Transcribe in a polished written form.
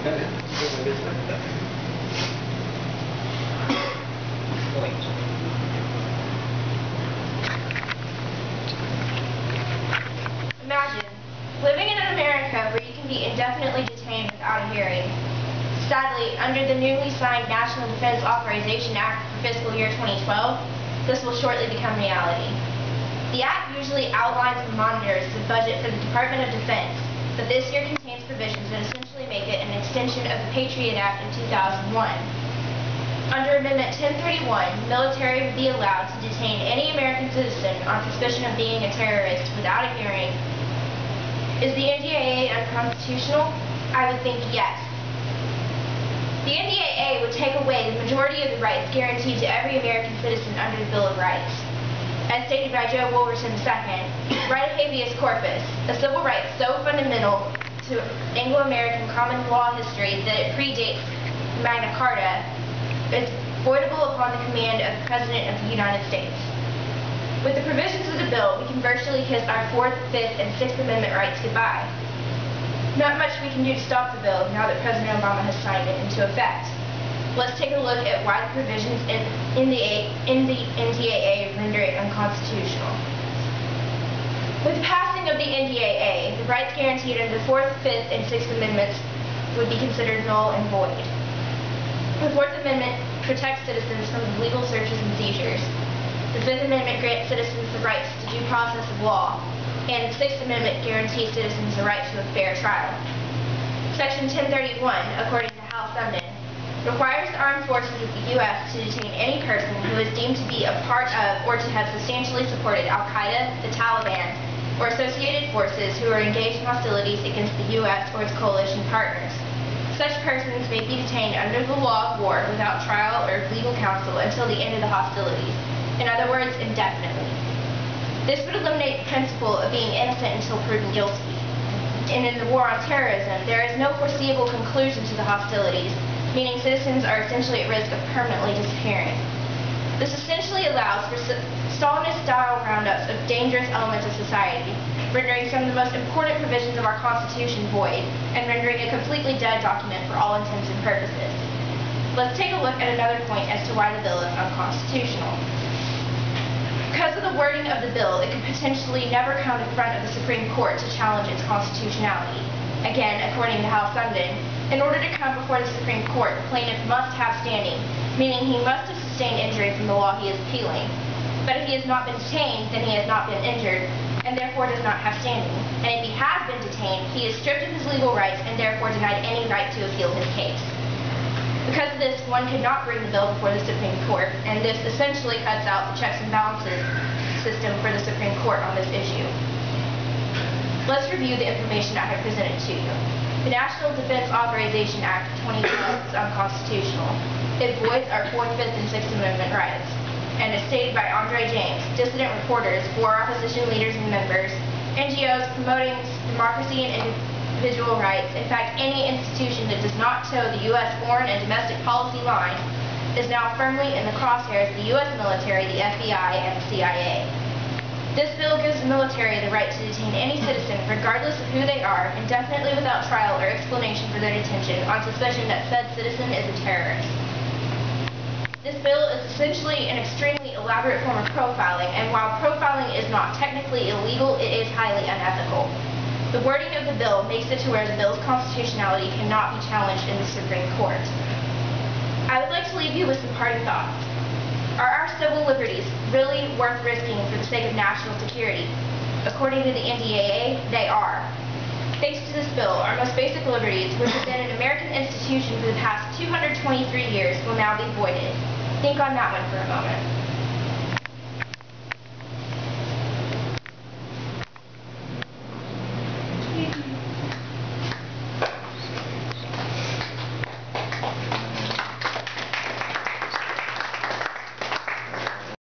Imagine living in America where you can be indefinitely detained without a hearing. Sadly, under the newly signed National Defense Authorization Act for fiscal year 2012, this will shortly become reality. The Act usually outlines and monitors the budget for the Department of Defense, but this year contains provisions that essentially make it an extension of the Patriot Act in 2001. Under Amendment 1031, military would be allowed to detain any American citizen on suspicion of being a terrorist without a hearing. Is the NDAA unconstitutional? I would think yes. The NDAA would take away the majority of the rights guaranteed to every American citizen under the Bill of Rights. As stated by Joe Wolverton II, right of habeas corpus, a civil right so fundamental to Anglo-American common law history that it predates Magna Carta, is voidable upon the command of the President of the United States. With the provisions of the bill, we can virtually kiss our 4th, 5th, and 6th Amendment rights goodbye. Not much we can do to stop the bill now that President Obama has signed it into effect. Let's take a look at why the provisions in the NDAA render it unconstitutional. With the passing of the NDAA, the rights guaranteed under the 4th, 5th, and 6th Amendments would be considered null and void. The 4th Amendment protects citizens from illegal searches and seizures. The 5th Amendment grants citizens the rights to due process of law, and the 6th Amendment guarantees citizens the right to a fair trial. Section 1031, according to Hal Sundin, requires the armed forces of the U.S. to detain any person who is deemed to be a part of or to have substantially supported Al-Qaeda, the Taliban, or associated forces who are engaged in hostilities against the U.S. or its coalition partners. Such persons may be detained under the law of war without trial or legal counsel until the end of the hostilities, in other words, indefinitely. This would eliminate the principle of being innocent until proven guilty. And in the war on terrorism, there is no foreseeable conclusion to the hostilities, meaning citizens are essentially at risk of permanently disappearing. This essentially allows for Stalinist-style roundups of dangerous elements of society, rendering some of the most important provisions of our Constitution void, and rendering a completely dead document for all intents and purposes. Let's take a look at another point as to why the bill is unconstitutional. Because of the wording of the bill, it could potentially never come in front of the Supreme Court to challenge its constitutionality. Again, according to Hal Sundin, in order to come before the Supreme Court, the plaintiff must have standing, meaning he must have sustained injury from the law he is appealing. But if he has not been detained, then he has not been injured, and therefore does not have standing. And if he has been detained, he is stripped of his legal rights and therefore denied any right to appeal his case. Because of this, one could not bring the bill before the Supreme Court, and this essentially cuts out the checks and balances system for the Supreme Court on this issue. Let's review the information I have presented to you. The National Defense Authorization Act of 2012 is unconstitutional. It voids our 4th, 5th, and 6th Amendment rights. And as stated by Andre James, dissident reporters, war opposition leaders and members, NGOs promoting democracy and individual rights, in fact any institution that does not toe the U.S. foreign and domestic policy line, is now firmly in the crosshairs of the U.S. military, the FBI, and the CIA. This bill gives the military the right to detain any citizen, regardless of who they are, indefinitely without trial or explanation for their detention, on suspicion that said citizen is a terrorist. This bill is essentially an extremely elaborate form of profiling, and while profiling is not technically illegal, it is highly unethical. The wording of the bill makes it to where the bill's constitutionality cannot be challenged in the Supreme Court. I would like to leave you with some parting thoughts. Are our civil liberties really worth risking for the sake of national security? According to the NDAA, they are. Thanks to this bill, our most basic liberties, which have been an American institution for the past 223 years, will now be voided. Think on that one for a moment.